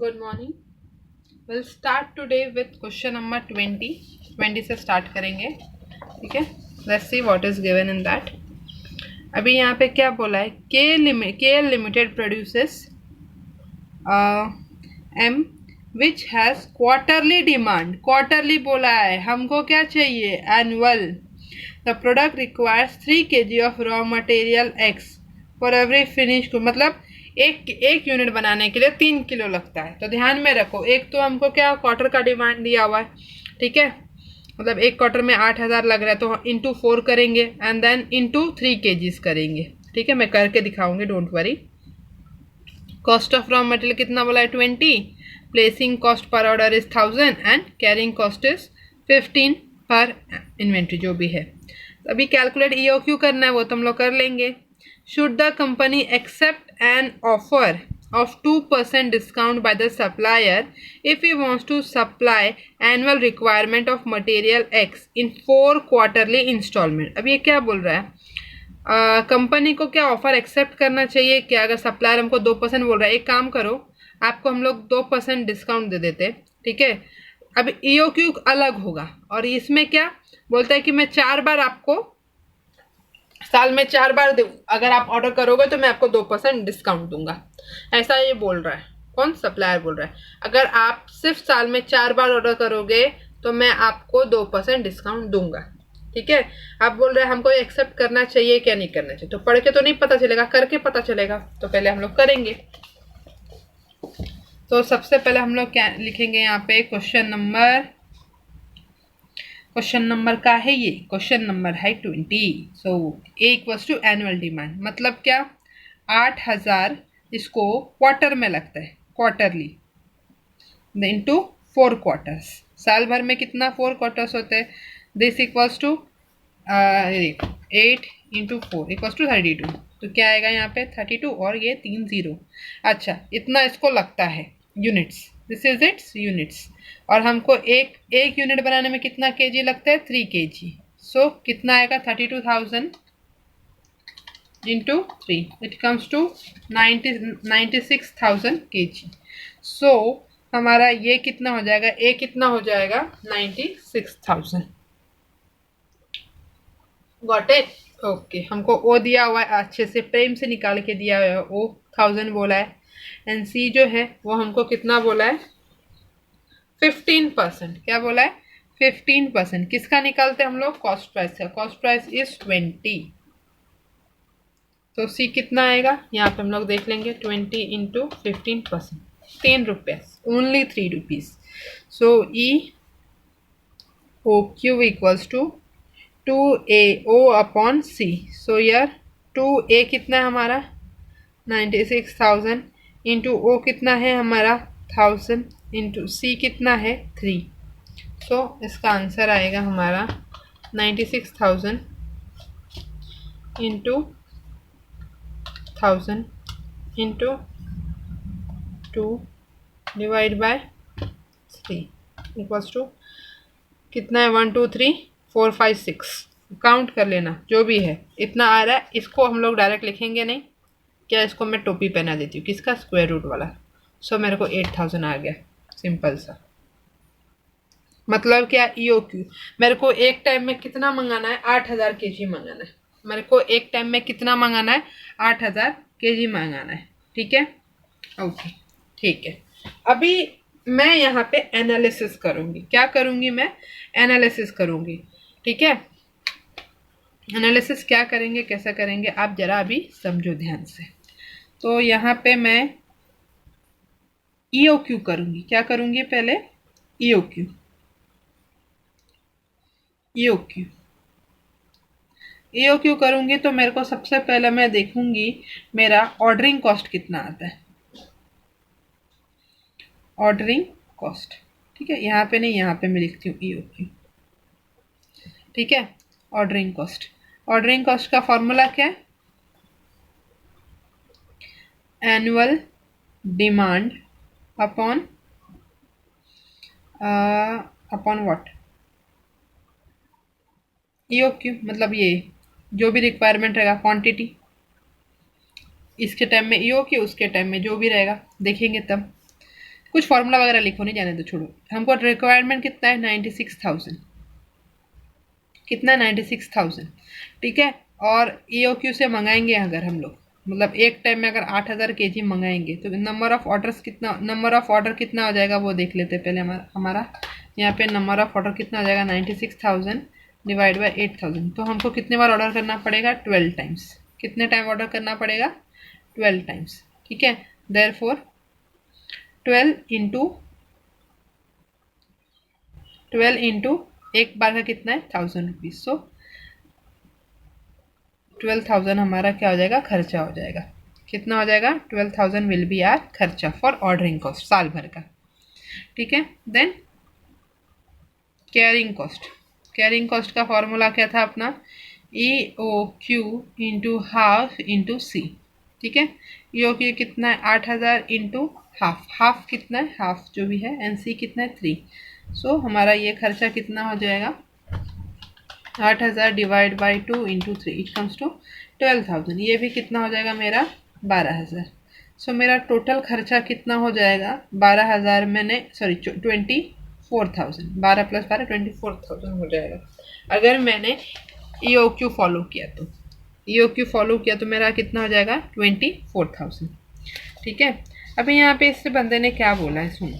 Good morning. We'll start today with question number 20. 20 से start करेंगे. ठीक है. Let's see what is given in that. अभी यहाँ पे क्या बोला है? KL Limited produces M which has quarterly demand. Quarterly बोला है. हमको क्या चाहिए? Annual. The product requires 3 kg of raw material X for every finished good. मतलब एक यूनिट बनाने के लिए 3 किलो लगता है. तो ध्यान में रखो, एक तो हमको क्या क्वार्टर का डिमांड दिया हुआ है. ठीक है, मतलब एक क्वार्टर में 8,000 लग रहा है तो इंटू 4 करेंगे एंड देन इंटू 3 kgs करेंगे. ठीक है, मैं करके दिखाऊंगी, don't worry. Cost of raw material कितना बोला है? 20. Placing cost per order is 1000 and carrying cost is 15 पर इन्वेंट्री जो भी है. अभी कैलकुलेट EOQ करना है, वो तो हम लोग कर लेंगे. Should the company accept an offer of 2% discount by the supplier if he wants to supply annual requirement of material X in 4 quarterly installment? अब ये क्या बोल रहा है? कंपनी को क्या ऑफर एक्सेप्ट करना चाहिए क्या? अगर सप्लायर हमको 2% बोल रहा है, एक काम करो, आपको हम लोग 2% डिस्काउंट दे देते. ठीक है, अब EOQ अलग होगा और इसमें क्या बोलता है कि मैं 4 बार आपको साल में 4 बार अगर आप ऑर्डर करोगे तो मैं आपको 2% डिस्काउंट दूंगा. ऐसा ये बोल रहा है. कौन? सप्लायर बोल रहा है. अगर आप सिर्फ साल में 4 बार ऑर्डर करोगे तो मैं आपको 2% डिस्काउंट दूंगा. ठीक है, आप बोल रहे हैं हमको एक्सेप्ट करना चाहिए क्या नहीं करना चाहिए. तो पढ़ के तो नहीं पता चलेगा, करके पता चलेगा. तो पहले हम लोग करेंगे. तो सबसे पहले हम लोग क्या लिखेंगे यहाँ पे? क्वेश्चन नंबर का है ये. क्वेश्चन नंबर है 20. So A equals to annual demand, मतलब क्या? 8,000 इसको क्वार्टर में लगता है, क्वार्टरली इंटू 4 क्वार्टर्स. साल भर में कितना 4 क्वार्टर्स होते हैं? This equals to 8 into 4 equals to 32. तो क्या आएगा यहाँ पे? 32 और ये 3 0. अच्छा, इतना इसको लगता है units. This is it's units. और हमको एक यूनिट बनाने में कितना केजी लगता है? 3 kg. सो कितना आएगा? 32,000 into 3. It comes to 96,000 kg. So हमारा ये कितना हो जाएगा? कितना हो जाएगा? 96,000. Got it? ओके, हमको ओ दिया हुआ है, अच्छे से प्रेम से निकाल के दिया हुआ है. ओ 1000 बोला है एंड सी जो है वो हमको कितना बोला है? 15%. क्या बोला है? 15%. किसका निकालते हैं हम लोग? कॉस्ट प्राइस का. Cost price is 20. तो सी कितना आएगा यहाँ पे हम लोग देख लेंगे. 20 into 15%, 10 rupees, only 3 rupees. So EOQ equals to 2AO upon C. So यार 2A कितना है हमारा? 96,000 इंटू O कितना है हमारा? 1000 इंटू C कितना है? 3. सो इसका आंसर आएगा हमारा 96,000 into 1000 into 2 divide by 3 equals to कितना है? 1 2 3 4 5 6. काउंट कर लेना जो भी है. इतना आ रहा है. इसको हम लोग डायरेक्ट लिखेंगे नहीं क्या? इसको मैं टोपी पहना देती हूँ. किसका? स्क्वायर रूट वाला. सो मेरे को 8,000 आ गया. सिंपल सा. मतलब क्या? EOQ मेरे को एक टाइम में कितना मंगाना है? 8,000 kg मंगाना है. मेरे को एक टाइम में कितना मंगाना है? 8,000 kg मंगाना है. ठीक है, ओके, ठीक है. अभी मैं यहाँ पे एनालिसिस करूँगी. क्या करूँगी? मैं एनालिसिस करूँगी. ठीक है, एनालिसिस क्या करेंगे, कैसा करेंगे, आप जरा अभी समझो ध्यान से. तो यहाँ पे मैं EOQ करूँगी. क्या करूँगी? पहले EOQ करूँगी तो मेरे को सबसे पहले मैं देखूँगी मेरा ऑर्डरिंग कॉस्ट कितना आता है. Ordering cost. ठीक है, यहाँ पे नहीं, यहाँ पे मैं लिखती हूँ EOQ. ठीक है, ऑर्डरिंग कॉस्ट. ऑर्डरिंग कॉस्ट का फॉर्मूला क्या है? Annual demand upon what? EOQ. मतलब ये जो भी रिक्वायरमेंट रहेगा, क्वांटिटी. इसके टाइम में EOQ, उसके टाइम में जो भी रहेगा देखेंगे तब. कुछ फॉर्मूला वगैरह लिखो, नहीं जाने दो, छोड़ो। हमको रिक्वायरमेंट कितना है 96,000, कितना 96,000, ठीक है। और EOQ से मंगाएंगे अगर हम लोग, मतलब एक टाइम में अगर 8,000 kg मंगाएंगे तो नंबर ऑफ ऑर्डर कितना हो जाएगा वो देख लेते हैं पहले। हमारा यहाँ पे नंबर ऑफ ऑर्डर कितना हो जाएगा 96,000 डिवाइड बाई 8,000। तो हमको कितने बार ऑर्डर करना पड़ेगा 12 टाइम्स। कितने टाइम ऑर्डर करना पड़ेगा 12 टाइम्स, ठीक है। देयरफॉर 12 इंटू एक बार का कितना है 1,000 रुपीज़। सो 12,000 हमारा क्या हो जाएगा, खर्चा हो जाएगा। कितना हो जाएगा 12,000 विल बी आर खर्चा फॉर ऑर्डरिंग कॉस्ट साल भर का, ठीक है। देन कैरिंग कॉस्ट का फॉर्मूला क्या था अपना, EOQ इंटू हाफ इंटू सी, ठीक है। EOQ कितना है 8,000 इंटू हाफ कितना है, हाफ जो भी है, एंड सी कितना है 3। सो हमारा ये खर्चा कितना हो जाएगा 8,000 divide by 2 into 3, it comes to 12,000। ये भी कितना हो जाएगा मेरा 12,000। सो मेरा टोटल खर्चा कितना हो जाएगा 12,000 मैंने 24,000, 12 प्लस 12 24,000 हो जाएगा अगर मैंने EOQ फॉलो किया तो। EOQ फॉलो किया तो मेरा कितना हो जाएगा 24,000, ठीक है। अभी यहाँ पे इस बंदे ने क्या बोला है सुनो,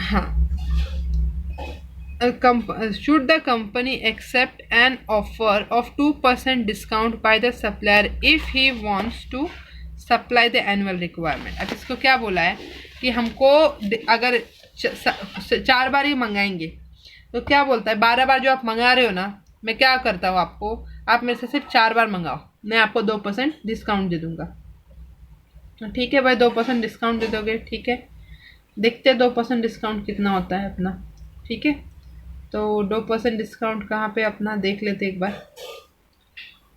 हाँ, should the company accept an offer of 2% discount by the supplier if he wants to supply the annual requirement। अब इसको क्या बोला है कि हमको अगर 4 बार ही मंगाएंगे तो क्या बोलता है, 12 बार जो आप मंगा रहे हो ना, मैं क्या करता हूँ आपको, आप मेरे से सिर्फ 4 बार मंगाओ, मैं आपको 2% डिस्काउंट दे दूंगा। ठीक है भाई, 2% डिस्काउंट दे दोगे, ठीक है। देखते हैं 2% डिस्काउंट कितना होता है अपना, ठीक है। तो 2% डिस्काउंट कहाँ पे अपना देख लेते एक बार,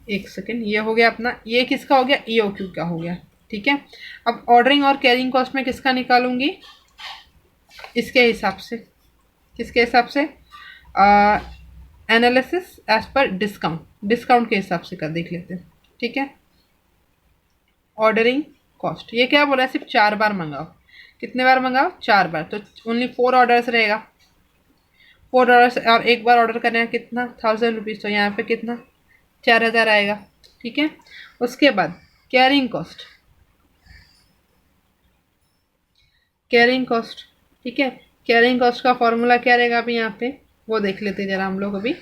एक सेकेंड। ये हो गया अपना, ये किसका हो गया EOQ का हो गया, ठीक है। अब ऑर्डरिंग और कैरिंग कॉस्ट में किसका निकालूंगी, इसके हिसाब से, किसके हिसाब से, एनालिसिस एज पर डिस्काउंट के हिसाब से कर देख लेते हैं, ठीक है। ऑर्डरिंग कॉस्ट, ये क्या बोला है, सिर्फ 4 बार मंगाओ। कितने बार मंगाओ 4 बार, तो ओनली 4 ऑर्डर्स रहेगा, 4 ऑर्डर्स, और एक बार ऑर्डर करने का कितना 1,000 रुपीज़, तो यहाँ पे कितना 4,000 आएगा, ठीक है। उसके बाद कैरिंग कॉस्ट, ठीक है। कैरिंग कॉस्ट का फॉर्मूला क्या रहेगा अभी यहाँ पे वो देख लेते हैं जरा हम लोग। अभी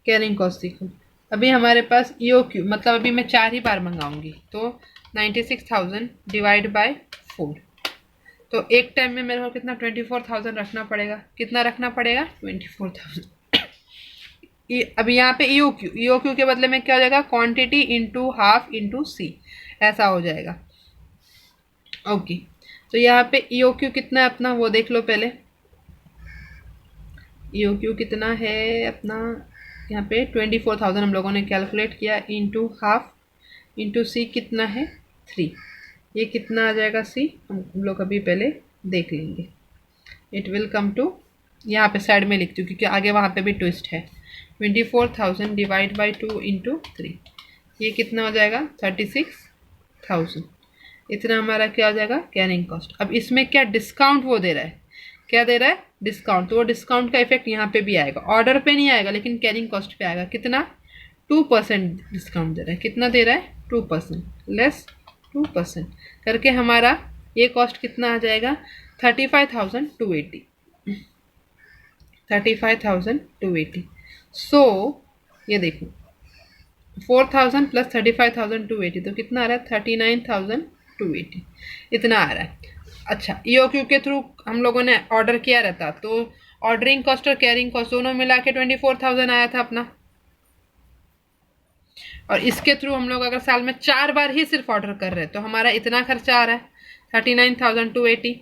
कैरिंग कॉस्ट देखो, अभी हमारे पास EOQ, मतलब अभी मैं 4 ही बार मंगाऊंगी, तो 96,000 डिवाइड बाय 4, तो एक टाइम में मेरे को कितना 24,000 रखना पड़ेगा। कितना रखना पड़ेगा 24,000। अभी यहाँ पे EOQ के बदले में क्या हो जाएगा, क्वांटिटी इंटू हाफ इंटू सी, ऐसा हो जाएगा, ओके। तो यहाँ पे EOQ कितना है अपना वो देख लो पहले। EOQ कितना है अपना, यहाँ पे 24,000 हम लोगों ने कैलकुलेट किया, इंटू हाफ इंटू सी कितना है 3। ये कितना आ जाएगा सी, हम लोग अभी पहले देख लेंगे। इट विल कम टू, यहाँ पे साइड में लिखती हूँ क्योंकि आगे वहाँ पे भी ट्विस्ट है। 24,000 डिवाइड बाई 2 इंटू 3, ये कितना हो जाएगा 36,000। इतना हमारा क्या हो जाएगा कैरिंग कॉस्ट। अब इसमें क्या डिस्काउंट वो दे रहा है, क्या दे रहा है डिस्काउंट, तो वो डिस्काउंट का इफेक्ट यहाँ पे भी आएगा, ऑर्डर पे नहीं आएगा लेकिन कैरिंग कॉस्ट पे आएगा। कितना 2% डिस्काउंट दे रहा है, कितना दे रहा है 2%, लेस 2% करके हमारा ये कॉस्ट कितना आ जाएगा 35,280, 35,280। सो ये देखो 4,000 प्लस 35,280, तो कितना आ रहा है 39,280, इतना आ रहा है। अच्छा, EOQ के थ्रू हम लोगों ने ऑर्डर किया रहता तो ऑर्डरिंग कॉस्ट और कैरिंग कॉस्ट दोनों मिला के 24,000 आया था अपना, और इसके थ्रू हम लोग अगर साल में 4 बार ही सिर्फ ऑर्डर कर रहे हैं तो हमारा इतना खर्चा आ रहा है 39,280,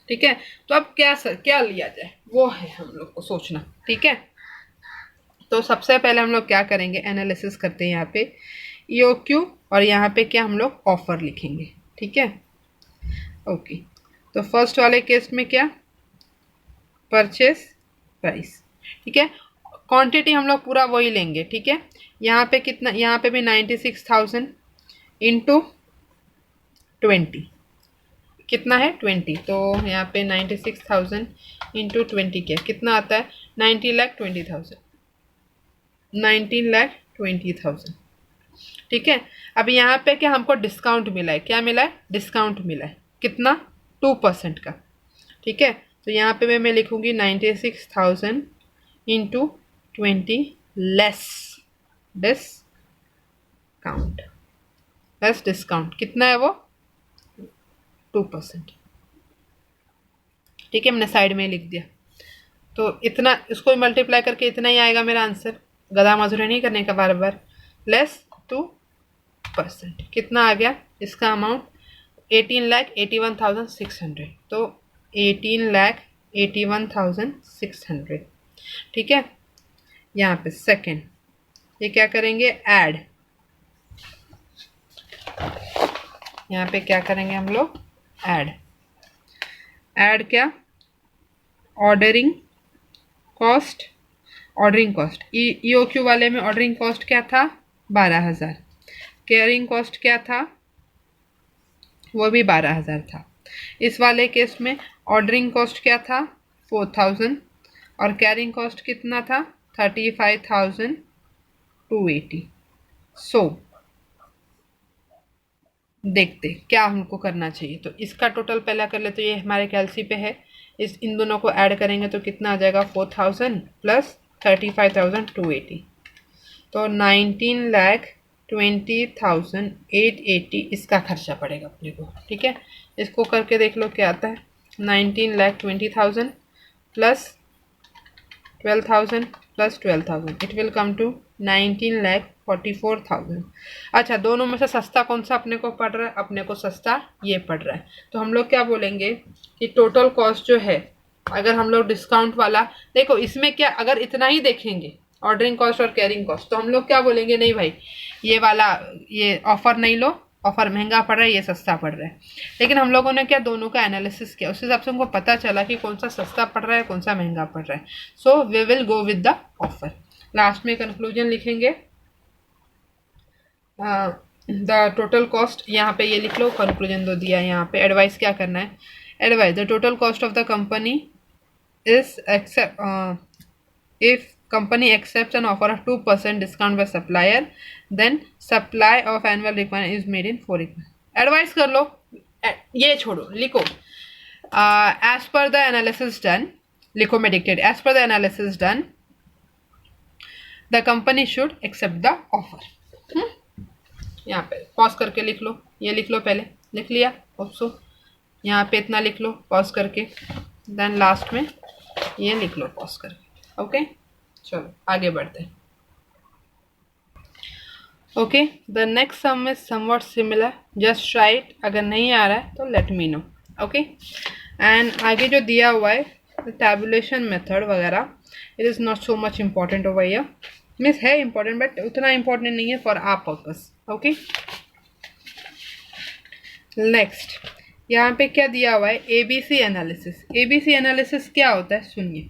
ठीक है। तो अब क्या लिया जाए वो है हम लोग को सोचना, ठीक है। तो सबसे पहले हम लोग क्या करेंगे, एनालिसिस करते हैं यहाँ पे EOQ, और यहाँ पे क्या हम लोग ऑफर लिखेंगे, ठीक है, ओके। तो फर्स्ट वाले केस में क्या, परचेस प्राइस, ठीक है। क्वांटिटी हम लोग पूरा वही लेंगे, ठीक है। यहाँ पे कितना, यहाँ पे भी 96,000 इंटू 20 कितना है 20, तो यहाँ पे 96,000 इंटू 20 क्या कितना आता है 19,20,000 19,20,000। ठीक है, अब यहाँ पे क्या हमको डिस्काउंट मिला है, क्या मिला है डिस्काउंट मिला है कितना 2% का। ठीक है, तो यहाँ पे मैं लिखूंगी 96,000 into 20 less discount, less discount कितना है वो 2%। ठीक है, मैंने साइड में लिख दिया, तो इतना इसको मल्टीप्लाई करके इतना ही आएगा मेरा आंसर, गधा मजूरी नहीं करने का बार बार। लेस 2% कितना आ गया इसका अमाउंट 18,81,600, तो 18,81,600। ठीक है, यहाँ पे सेकेंड ये क्या करेंगे ऐड, यहाँ पे क्या करेंगे हम लोग ऐड क्या ऑर्डरिंग कॉस्ट ईओक्यू वाले में ऑर्डरिंग कॉस्ट क्या था 12,000, कैरिंग कॉस्ट क्या था वो भी 12,000 था। इस वाले केस में ऑर्डरिंग कॉस्ट क्या था 4,000 और कैरिंग कॉस्ट कितना था 35,280। सो देखते क्या हमको करना चाहिए, तो इसका टोटल पहला कर ले, तो ये हमारे कैलसी पे है, इन दोनों को ऐड करेंगे तो कितना आ जाएगा 4,000 प्लस 35,280, तो 19,20,880 इसका खर्चा पड़ेगा अपने को। ठीक है, इसको करके देख लो क्या आता है 19,20,000 plus 12,000 plus 12,000 it will come to 19,44,000। अच्छा, दोनों में से सस्ता कौन सा अपने को पड़ रहा है, अपने को सस्ता ये पड़ रहा है, तो हम लोग क्या बोलेंगे कि टोटल कॉस्ट जो है, अगर हम लोग डिस्काउंट वाला देखो इसमें क्या, अगर इतना ही देखेंगे ऑर्डरिंग कॉस्ट और कैरिंग कॉस्ट, तो हम लोग क्या बोलेंगे नहीं भाई ये वाला ये ऑफर नहीं लो, ऑफर महंगा पड़ रहा है ये सस्ता पड़ रहा है। लेकिन हम लोगों ने क्या दोनों का एनालिसिस किया, उस हिसाब से हमको पता चला कि कौन सा सस्ता पड़ रहा है कौन सा महंगा पड़ रहा है, so we will go with the offer. Last में कंक्लूजन लिखेंगे द टोटल कॉस्ट, यहाँ पे ये लिख लो कंक्लूजन दो दिया, यहाँ पे एडवाइस क्या करना है, advice the total cost of the company is accept if company accepts an offer of 2% discount by supplier, then supply of annual requirement is made in 4 requirement। Advice कर लो, ये छोड़ो लिखो as per the analysis done, लिखो मैं dictate as per the analysis done the company should accept the offer। यहाँ पे pause करके लिख लो, ये लिख लो पहले, लिख लिया ऑप्शो, यहाँ पे इतना लिख लो पॉज करके, देन लास्ट में ये लिख लो पॉज करके। ओके चलो आगे बढ़ते हैं। Okay, the next sum is somewhat similar, just try it, अगर नहीं आ रहा है तो let me know. Okay, and आगे जो दिया हुआ है टैबुलेशन मेथड वगैरह, it is not so much important over here, means है इम्पॉर्टेंट बट उतना इम्पॉर्टेंट नहीं है for our purpose. Okay, next यहाँ पे क्या दिया हुआ है ABC एनालिसिस। ABC एनालिसिस क्या होता है सुनिए,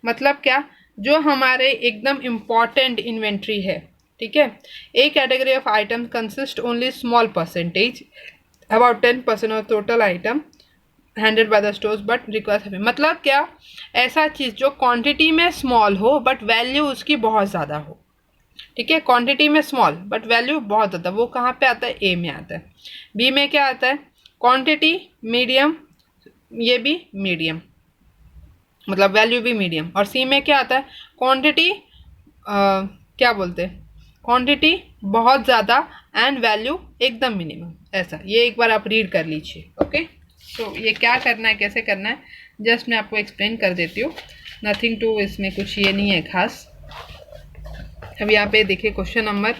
मतलब क्या, जो हमारे एकदम इम्पॉर्टेंट इन्वेंट्री है, ठीक है, A category of item consist only small percentage about 10% of total item handled by the stores but requires, मतलब क्या, ऐसा चीज़ जो क्वांटिटी में स्मॉल हो बट वैल्यू उसकी बहुत ज़्यादा हो। ठीक है, क्वांटिटी में स्मॉल बट वैल्यू बहुत ज़्यादा, वो कहाँ पे आता है ए में आता है। बी में क्या आता है क्वांटिटी मीडियम, ये भी मीडियम मतलब वैल्यू भी मीडियम, और सी में क्या आता है क्वांटिटी क्या बोलते हैं क्वांटिटी बहुत ज़्यादा एंड वैल्यू एकदम मिनिमम, ऐसा। ये एक बार आप रीड कर लीजिए। ओके, तो ये क्या करना है कैसे करना है जस्ट मैं आपको एक्सप्लेन कर देती हूँ, नथिंग टू, इसमें कुछ ये नहीं है खास। अब यहाँ पे देखिए क्वेश्चन नंबर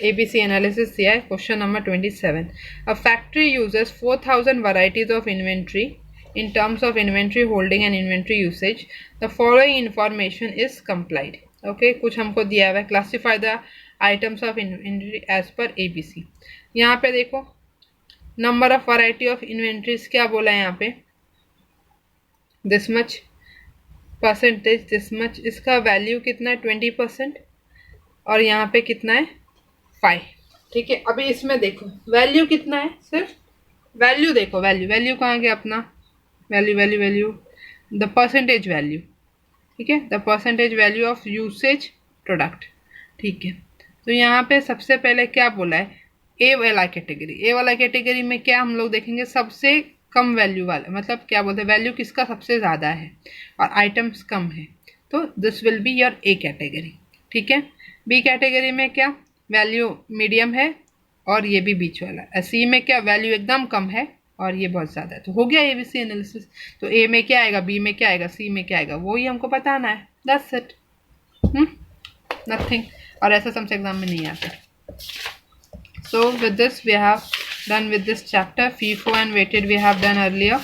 ABC एनालिसिस दिया है, question number 27। A factory uses 4,000 varieties of inventory in terms of inventory holding and inventory usage, the following information is complied। Okay, कुछ हमको दिया हुआ है, classify the items of inventory as per ABC। यहाँ पे देखो number of variety of inventories क्या बोला है यहाँ पे, this much percentage, this much, इसका वैल्यू कितना है 20% और यहाँ पे कितना है 5। ठीक है, अभी इसमें देखो वैल्यू कितना है सिर्फ वैल्यू देखो, वैल्यू वैल्यू कहाँ गया अपना, value value value, the percentage value, ठीक है, the percentage value of usage product, ठीक है। तो यहाँ पे सबसे पहले क्या बोला है, ए वाला कैटेगरी, ए वाला कैटेगरी में क्या हम लोग देखेंगे, सबसे कम वैल्यू वाला, मतलब क्या बोलते हैं, वैल्यू किसका सबसे ज़्यादा है और आइटम्स कम है, तो this will be your A category, ठीक है। बी कैटेगरी में क्या, वैल्यू मीडियम है और ये भी बीच वाला है। सी में क्या, वैल्यू एकदम कम है और ये बहुत ज़्यादा है। तो हो गया एबीसी एनालिसिस। तो ए में क्या आएगा, बी में क्या आएगा, सी में क्या आएगा, वो ही हमको बताना है, दैट्स इट, नथिंग। और ऐसा समझ एग्जाम में नहीं आता। So with this we have done with this chapter. FIFO and weighted we have done earlier.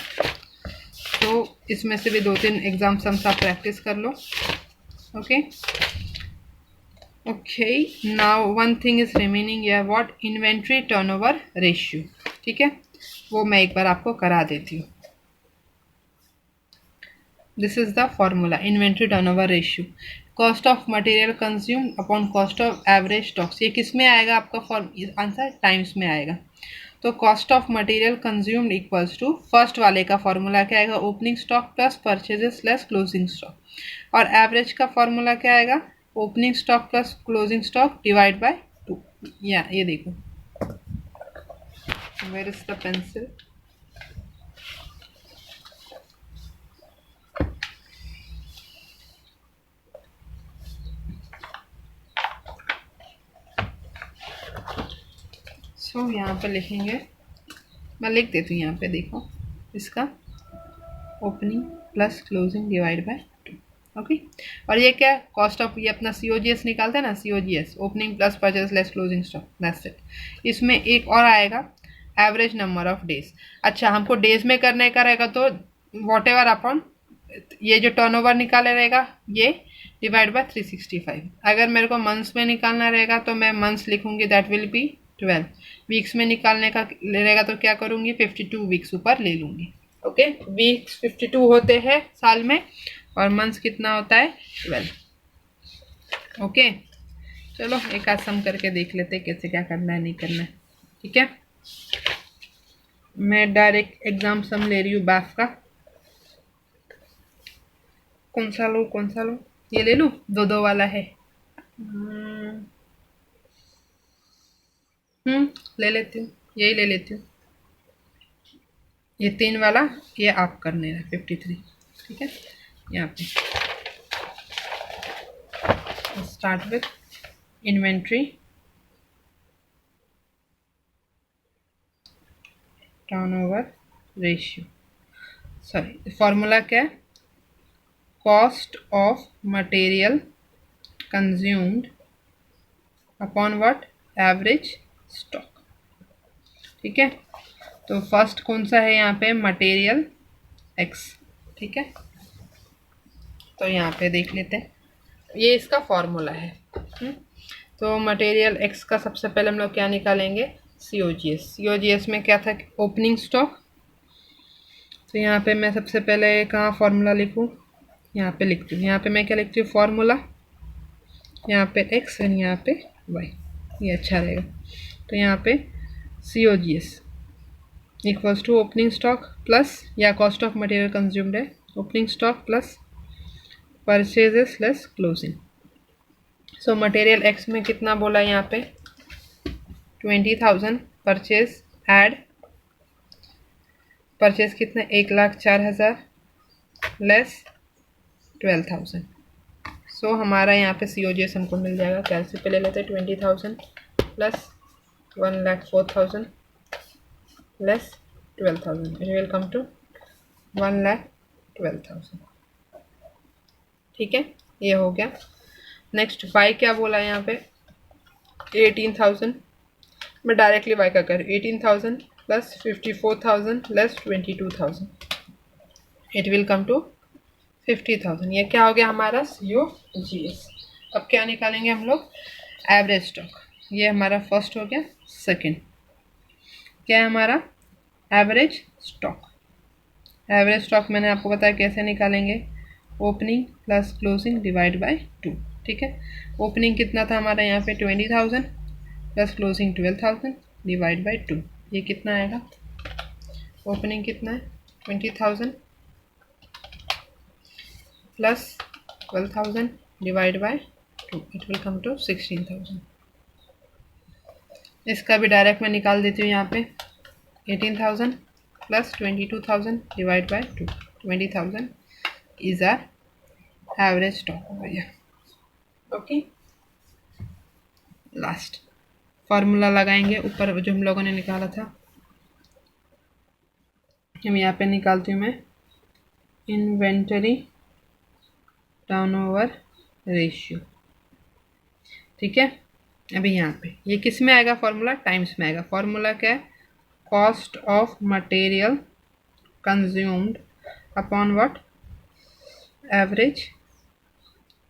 तो इसमें से भी 2-3 एग्जाम सम्स आप प्रैक्टिस कर लो। Okay okay, now one thing is remaining यार, व्हाट, इन्वेंट्री टर्नओवर रेशियो, ठीक है, वो मैं एक बार आपको करा देती हूँ। This is the formula, inventory turnover ratio, cost of material consumed upon cost of average stocks. ये किस में आएगा आपका आंसर, टाइम्स में आएगा। तो cost of material consumed equals to, first वाले का फॉर्मूला क्या आएगा, opening stock plus purchases less closing stock, और एवरेज का फॉर्मूला क्या आएगा, opening stock plus closing stock divide by 2। या ये देखो, where is the pencil, so यहाँ पे लिखेंगे, मैं लिख देती हूँ यहाँ पे, देखो इसका opening plus closing divide by 2, okay. और ये क्या, कॉस्ट ऑफ, ये अपना COGS निकालते हैं ना, COGS opening plus purchase less closing stock, that's it. इसमें एक और आएगा एवरेज नंबर ऑफ डेज। अच्छा, हमको डेज में करने का रहेगा तो वॉट एवर अपॉन ये जो टर्नओवर निकाले रहेगा ये डिवाइड बाय 365। अगर मेरे को मंथ्स में निकालना रहेगा तो मैं मंथ्स लिखूंगी, दैट विल बी 12। वीक्स में निकालने का रहेगा तो क्या करूँगी, 52 वीक्स ऊपर ले लूँगी, ओके। वीक्स 52 होते हैं साल में और मंथ्स कितना होता है, 12, ओके। चलो एक आध सम करके देख लेते हैं कैसे क्या करना है नहीं करना है, ठीक है। मैं डायरेक्ट एग्जाम सम ले रही हूँ बैफ का, कौन सा लूँ कौन सा लूँ, ये ले लूँ, 2-2 वाला है, ले लेती हूँ, यही ले लेती हूँ, ये 3 वाला, ये आप करने हैं 53, ठीक है। यहाँ पे start with inventory turnover ratio, sorry formula क्या है, cost of material consumed upon what, average stock, ठीक है। तो फर्स्ट कौन सा है यहाँ पे, मटेरियल एक्स, ठीक है। तो यहाँ पे देख लेते हैं, ये इसका फॉर्मूला है। तो मटेरियल एक्स का सबसे पहले हम लोग क्या निकालेंगे, COGS में क्या था, ओपनिंग स्टॉक। तो यहाँ पे मैं सबसे पहले कहाँ फॉर्मूला लिखूँ, यहाँ पे लिखती हूँ, यहाँ पे मैं क्या लिखती हूँ, फॉर्मूला, यहाँ पे एक्स एंड यहाँ पे वाई, ये अच्छा रहेगा। तो यहाँ पे COGS equals to opening stock plus, या कॉस्ट ऑफ मटेरियल कंज्यूम्ड है, opening stock plus purchases less closing. So material X में कितना बोला यहाँ पे, 20,000, परचेज ऐड, परचेज कितना, 1,04,000 लेस 12,000। सो हमारा यहाँ पे COGS हमको मिल जाएगा, कैसे पे ले लेते हैं, 20,000 plus 1,04,000 less 12,000, it will come to 1,12,000, ठीक है। ये हो गया। नेक्स्ट वाई क्या बोला यहाँ पे, 18,000, मैं डायरेक्टली वाई का कर, 18,000 plus 54,000 less 22,000, it will come to 50,000। ये क्या हो गया हमारा, COGS। अब क्या निकालेंगे हम लोग, एवरेज स्टॉक, ये हमारा फर्स्ट हो गया। सेकंड क्या है हमारा, एवरेज स्टॉक। एवरेज स्टॉक मैंने आपको बताया कैसे निकालेंगे, opening plus closing divide by 2, ठीक है। ओपनिंग कितना था हमारा यहाँ पे, 20,000 प्लस क्लोजिंग 12,000 डिवाइड बाय 2, ये कितना आएगा, ओपनिंग कितना है 20,000 plus 12,000 divide by 2, it will come to 16,000। इसका भी डायरेक्ट मैं निकाल देती हूँ यहाँ पे 18,000 plus 22,000 divide by 2, 20,000 is our average stock भैया। ओके, लास्ट फार्मूला लगाएंगे ऊपर जो हम लोगों ने निकाला था। हम यहाँ पे निकालती हूँ मैं इन्वेंटरी टर्नओवर रेशियो। ठीक है, अभी यहाँ पे ये किस में आएगा फॉर्मूला, टाइम्स में आएगा। फॉर्मूला क्या है, cost of material consumed upon what, average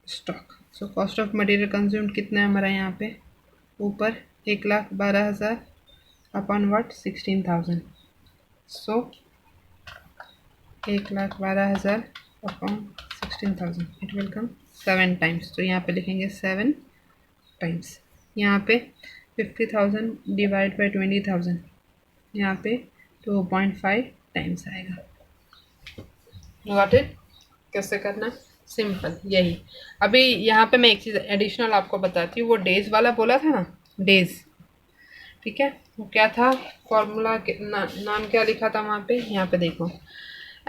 stock. So cost of material consumed कितना है हमारा यहाँ पे ऊपर 1,12,000 upon what 16,000। So 1,12,000 upon 16,000 it will come 7 times. तो यहाँ पे लिखेंगे 7 टाइम्स। यहाँ पे 50,000 डिवाइड बाई 20,000, यहाँ पे 2.5 टाइम्स आएगा। Got it? कैसे करना, सिंपल यही। अभी यहाँ पे मैं एक चीज़ एडिशनल आपको बताती हूँ, वो डेज वाला बोला था ना, डेज, ठीक है, वो क्या था फॉर्मूला नाम क्या लिखा था वहाँ पे, यहाँ पे देखो,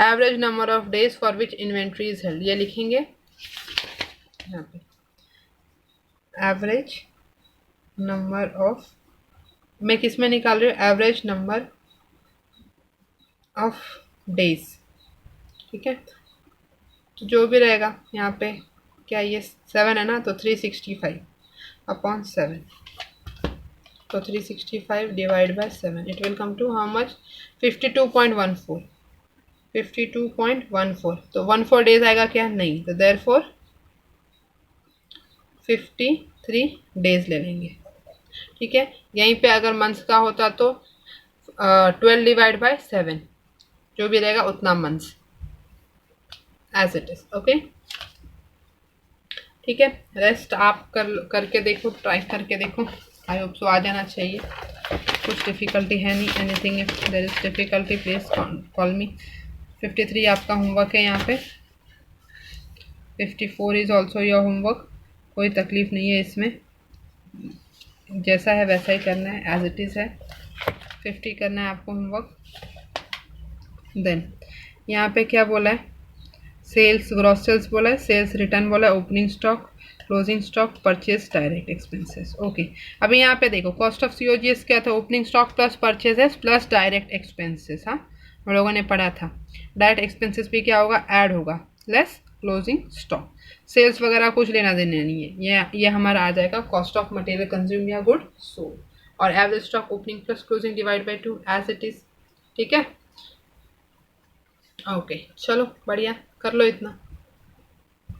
average number of days for which inventory is held, ये लिखेंगे यहाँ पे एवरेज नंबर ऑफ, मैं किस में निकाल रही हूँ, एवरेज नंबर ऑफ डेज। ठीक है, तो जो भी रहेगा यहाँ पे क्या ये 7 है ना, तो 365 अपॉन 7, तो 365 divide by 7 it will come to how much 52.14, 52.14। तो 14 डेज आएगा क्या, नहीं, तो देयरफॉर 53 डेज ले लेंगे। ठीक है, यहीं पे अगर मंथ्स का होता तो 12 डिवाइड बाय 7, जो भी रहेगा उतना months as it is. Okay, ठीक है, रेस्ट आप करके देखो, ट्राई करके देखो, आई होप सो आ जाना चाहिए। कुछ डिफ़िकल्टी है नहीं, anything if there is difficulty please call me. 53 आपका होमवर्क है यहाँ पे, 54 इज़ ऑल्सो योर होमवर्क, कोई तकलीफ नहीं है इसमें, जैसा है वैसा ही करना है, एज इट इज़ है। 50 करना है आपको होमवर्क। देन यहाँ पे क्या बोला है, सेल्स, ग्रॉस सेल्स बोला है, सेल्स रिटर्न बोला है, opening stock, closing stock, purchase, direct expenses. Okay, अभी यहाँ पे देखो कॉस्ट ऑफ सीओजीएस क्या था, opening stock plus purchases plus direct expenses. हाँ, हम लोगों ने पढ़ा था, डायरेक्ट एक्सपेंसेस भी क्या होगा, ऐड होगा, लेस क्लोजिंग स्टॉक। सेल्स वगैरह कुछ लेना देना नहीं है, ये हमारा आ जाएगा कॉस्ट ऑफ मटेरियल कंज्यूम या गुड सोल्ड, और average stock opening plus closing divide by 2 as it is. ठीक है, ओके, चलो बढ़िया, कर लो इतना।